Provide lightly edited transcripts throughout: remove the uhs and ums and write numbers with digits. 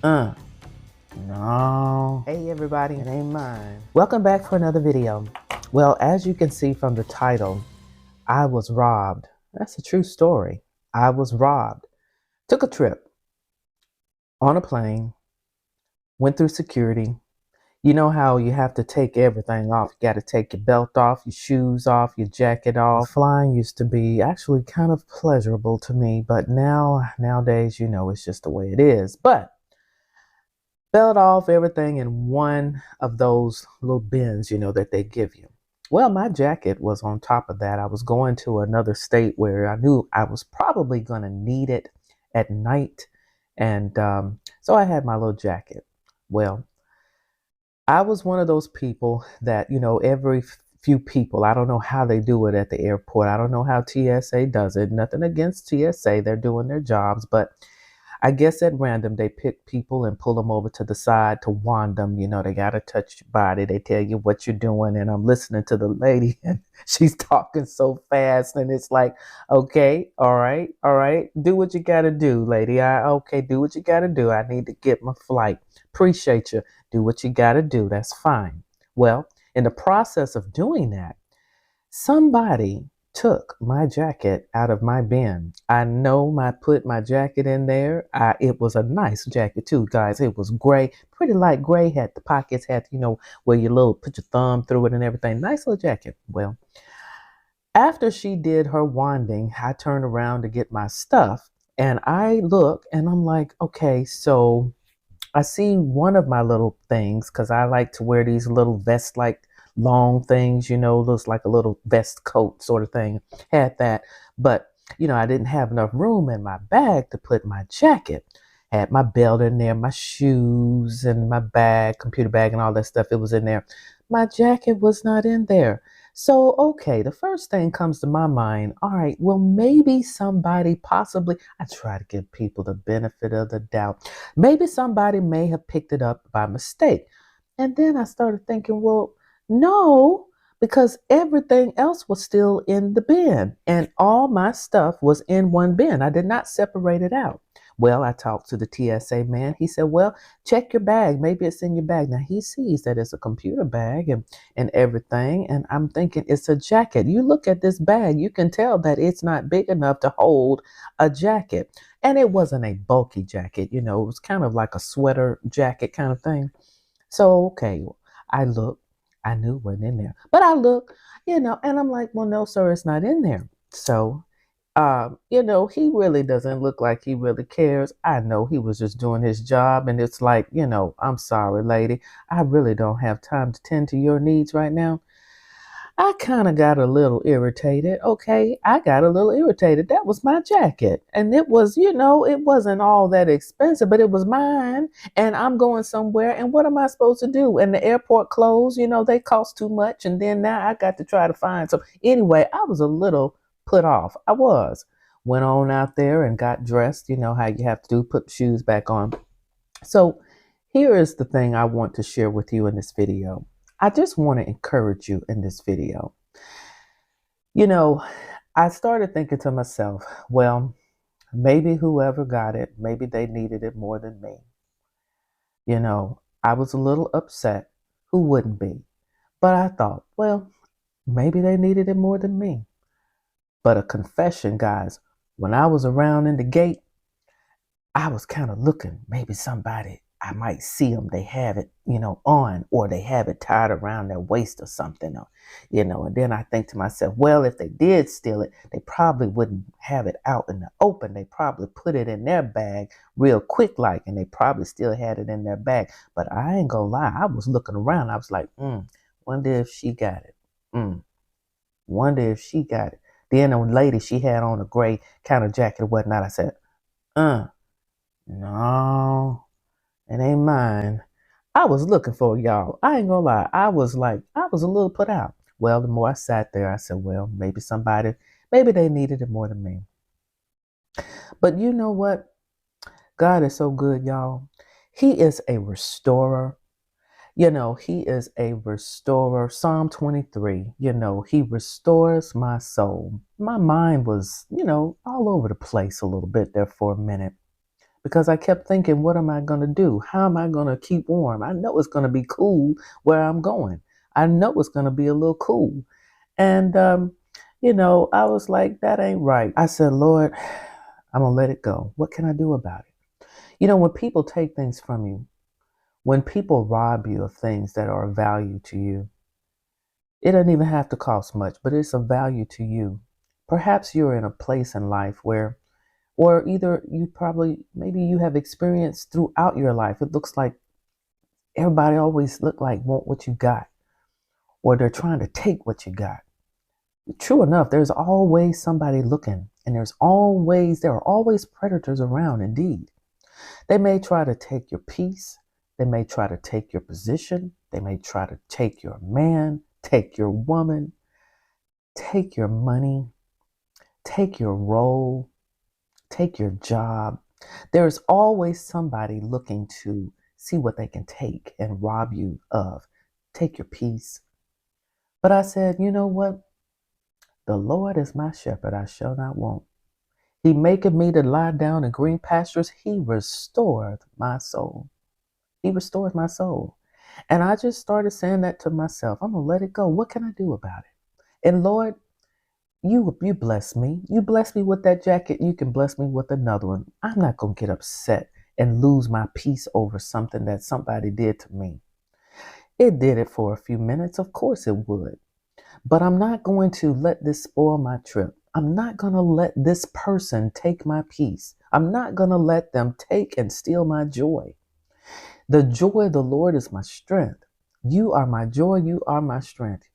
Uh, no. Hey everybody, it ain't mine. Welcome back for another video. Well, as you can see from the title, I was robbed. That's a true story. I was robbed. Took a trip on a plane, went through security. You know how you have to take everything off. You got to take your belt off, your shoes off, your jacket off. Flying used to be actually kind of pleasurable to me, but nowadays, it's just the way it is. But belt off, everything in one of those little bins, that they give you. Well, my jacket was on top of that. I was going to another state where I knew I was probably going to need it at night. And so I had my little jacket. Well, I was one of those people that, every few people, I don't know how they do it at the airport. I don't know how TSA does it. Nothing against TSA. They're doing their jobs. But I guess at random, they pick people and pull them over to the side to wand them. They got to touch your body. They tell you what you're doing. And I'm listening to the lady and she's talking so fast. And it's like, okay, all right. Do what you got to do, lady. Okay, do what you got to do. I need to get my flight. Appreciate you. Do what you got to do. That's fine. Well, in the process of doing that, somebody took my jacket out of my bin. I know I put my jacket in there. It was a nice jacket too, guys. It was gray, pretty light gray. Had the pockets, had where you put your thumb through it and everything. Nice little jacket. Well, after she did her wanding, I turned around to get my stuff, and I look and I'm like, okay, so I see one of my little things because I like to wear these little vest like long things, looks like a little vest coat sort of thing. Had that, but I didn't have enough room in my bag to put my jacket. Had my belt in there, my shoes, and my bag, computer bag, and all that stuff. It was in there. My jacket was not in there. So, okay, the first thing comes to my mind, all right, well, maybe somebody possibly, I try to give people the benefit of the doubt. Maybe somebody may have picked it up by mistake. And then I started thinking, well, no, because everything else was still in the bin and all my stuff was in one bin. I did not separate it out. Well, I talked to the TSA man. He said, well, check your bag. Maybe it's in your bag. Now he sees that it's a computer bag and everything. And I'm thinking it's a jacket. You look at this bag, you can tell that it's not big enough to hold a jacket. And it wasn't a bulky jacket. It was kind of like a sweater jacket kind of thing. So, okay, I looked. I knew it wasn't in there. But I look, and I'm like, well, no, sir, it's not in there. So, he really doesn't look like he really cares. I know he was just doing his job. And it's like, I'm sorry, lady. I really don't have time to tend to your needs right now. I kind of got a little irritated. Okay, I got a little irritated. That was my jacket. And it was, it wasn't all that expensive, but it was mine. And I'm going somewhere. And what am I supposed to do? And the airport clothes, they cost too much. And then now I got to try to find some. Anyway, I was a little put off. I was. Went on out there and got dressed. You know how you have to do, put shoes back on. So here is the thing I want to share with you in this video. I just want to encourage you in this video. I started thinking to myself, well, maybe whoever got it, maybe they needed it more than me. I was a little upset. Who wouldn't be? But I thought, well, maybe they needed it more than me. But a confession, guys, when I was around in the gate, I was kind of looking, maybe somebody, I might see them, they have it, on, or they have it tied around their waist or something, or, and then I think to myself, well, if they did steal it, they probably wouldn't have it out in the open. They probably put it in their bag real quick like, and they probably still had it in their bag. But I ain't gonna lie, I was looking around, I was like, wonder if she got it. Wonder if she got it. Then a lady, she had on a gray kind of jacket or whatnot. I said, no, it ain't mine. I was looking for y'all. I ain't gonna lie. I was a little put out. Well, the more I sat there, I said, well, maybe they needed it more than me. But you know what? God is so good, y'all. He is a restorer. He is a restorer. Psalm 23, he restores my soul. My mind was, all over the place a little bit there for a minute because I kept thinking, what am I going to do? How am I going to keep warm? I know it's going to be cool where I'm going. I know it's going to be a little cool. And, I was like, that ain't right. I said, Lord, I'm going to let it go. What can I do about it? When people take things from you, when people rob you of things that are of value to you, it doesn't even have to cost much, but it's of value to you. Perhaps you're in a place in life where, or either maybe you have experienced throughout your life, it looks like everybody always want what you got, or they're trying to take what you got. True enough, there's always somebody looking, and there are always predators around indeed. They may try to take your peace. They may try to take your position. They may try to take your man, take your woman, take your money, take your role, take your job. There's always somebody looking to see what they can take and rob you of. Take your peace. But I said, you know what? The Lord is my shepherd, I shall not want. He maketh me to lie down in green pastures. He restoreth my soul. He restores my soul. And I just started saying that to myself. I'm going to let it go. What can I do about it? And Lord, you bless me. You bless me with that jacket. You can bless me with another one. I'm not going to get upset and lose my peace over something that somebody did to me. It did it for a few minutes. Of course it would. But I'm not going to let this spoil my trip. I'm not going to let this person take my peace. I'm not going to let them take and steal my joy. The joy of the Lord is my strength. You are my joy. You are my strength.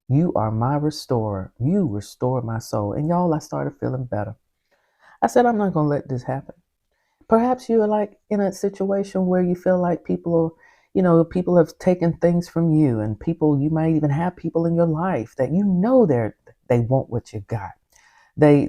You are my restorer. You restore my soul. And y'all, I started feeling better. I said, I'm not going to let this happen. Perhaps you're like in a situation where you feel like people have taken things from you, and you might even have people in your life that they want what you got. They,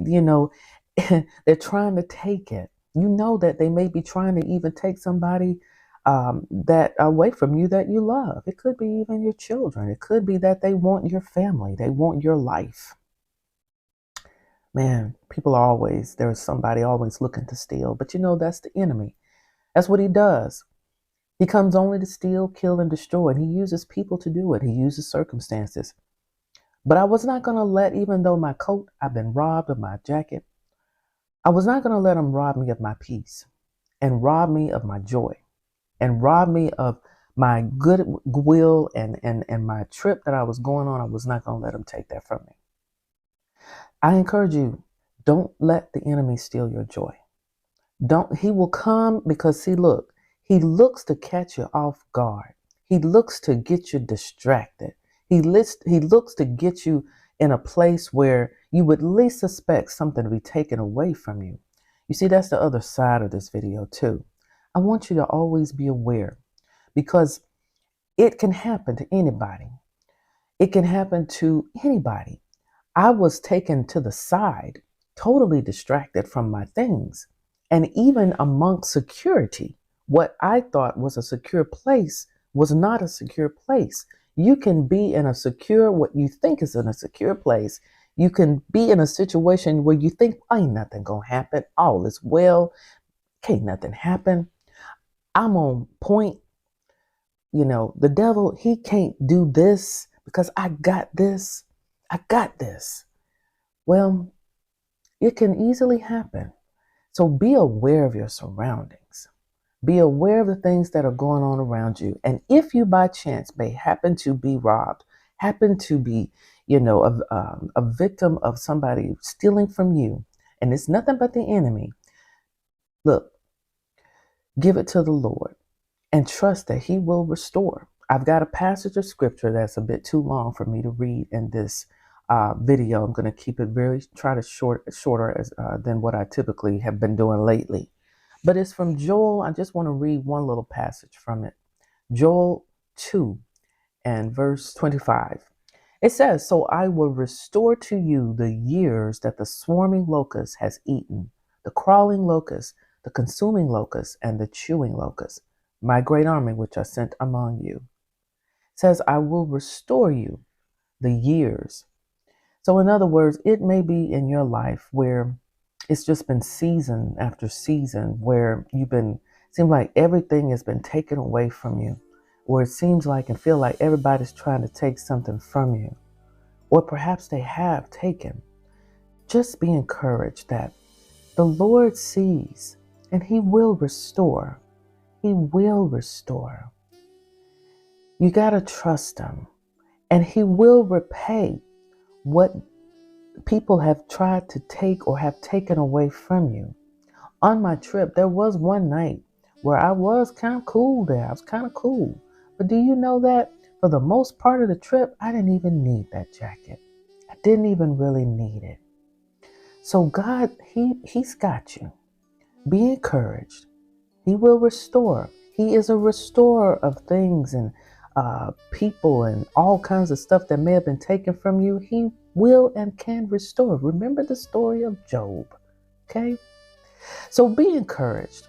they're trying to take it. You know that they may be trying to even take somebody that away from you that you love. It could be even your children. It could be that they want your family. They want your life. Man, there's somebody always looking to steal, but that's the enemy. That's what he does. He comes only to steal, kill, and destroy, and he uses people to do it. He uses circumstances. But I was not going to even though my coat, I've been robbed of my jacket, I was not going to let him rob me of my peace and rob me of my joy and rob me of my goodwill and my trip that I was going on. I was not going to let him take that from me. I encourage you, don't let the enemy steal your joy. He will come because he looks to catch you off guard. He looks to get you distracted. He looks to get you in a place where you would least suspect something to be taken away from you. You see, that's the other side of this video too. I want you to always be aware, because it can happen to anybody. It can happen to anybody. I was taken to the side, totally distracted from my things. And even amongst security, what I thought was a secure place was not a secure place. You can be in what you think is in a secure place. You can be in a situation where you think, ain't nothing gonna happen. All is well. Can't nothing happen. I'm on point. The devil, he can't do this because I got this. I got this. Well, it can easily happen. So be aware of your surroundings. Be aware of the things that are going on around you. And if you by chance may happen to be robbed, happen to be, a victim of somebody stealing from you, and it's nothing but the enemy, look, give it to the Lord and trust that he will restore. I've got a passage of scripture that's a bit too long for me to read in this video. I'm going to keep it shorter than what I typically have been doing lately. But it's from Joel. I just want to read one little passage from it. Joel 2 and verse 25. It says, "So I will restore to you the years that the swarming locust has eaten, the crawling locust, the consuming locust, and the chewing locust, my great army which I sent among you." It says, I will restore you the years. So in other words, it may be in your life where It's just been season after season where seems like everything has been taken away from you, or it seems like and feel like everybody's trying to take something from you, or perhaps they have taken. Just be encouraged that the Lord sees and He will restore. He will restore. You got to trust Him, and He will repay what people have tried to take or have taken away from you. On my trip, there was one night where I was kind of cool there. I was kind of cool. But do you know that for the most part of the trip, I didn't even need that jacket. I didn't even really need it. So God, He's got you. Be encouraged. He will restore. He is a restorer of things and people and all kinds of stuff that may have been taken from you. He will and can restore. Remember the story of Job. Okay? So be encouraged.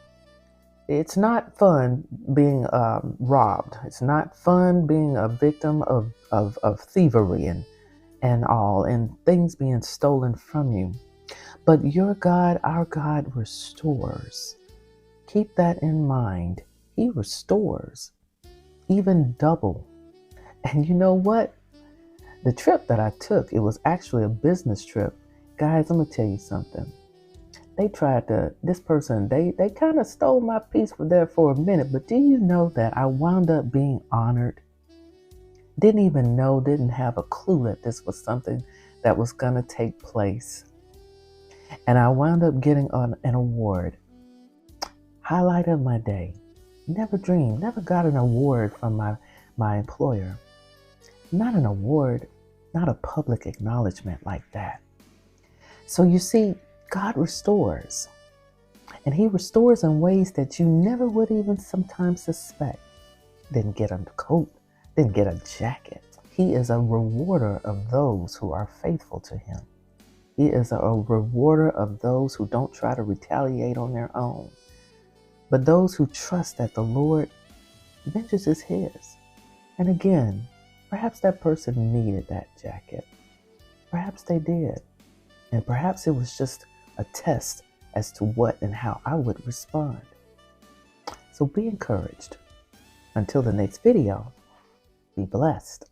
It's not fun being robbed. It's not fun being a victim of thievery and all, and things being stolen from you. But your God, our God, restores. Keep that in mind. He restores, even double. And you know what? The trip that I took, it was actually a business trip. Guys, I'm going to tell you something. They tried to, this person, they kind of stole my piece for a minute. But do you know that I wound up being honored? Didn't even know, didn't have a clue that this was something that was going to take place. And I wound up getting an award. Highlight of my day. Never dreamed, never got an award from my employer. Not an award, not a public acknowledgement like that. So you see, God restores. And He restores in ways that you never would even sometimes suspect. Didn't get a coat, didn't get a jacket. He is a rewarder of those who are faithful to Him. He is a rewarder of those who don't try to retaliate on their own, but those who trust that the Lord, vengeance is His. And again, perhaps that person needed that jacket. Perhaps they did. And perhaps it was just a test as to what and how I would respond. So be encouraged. Until the next video, be blessed.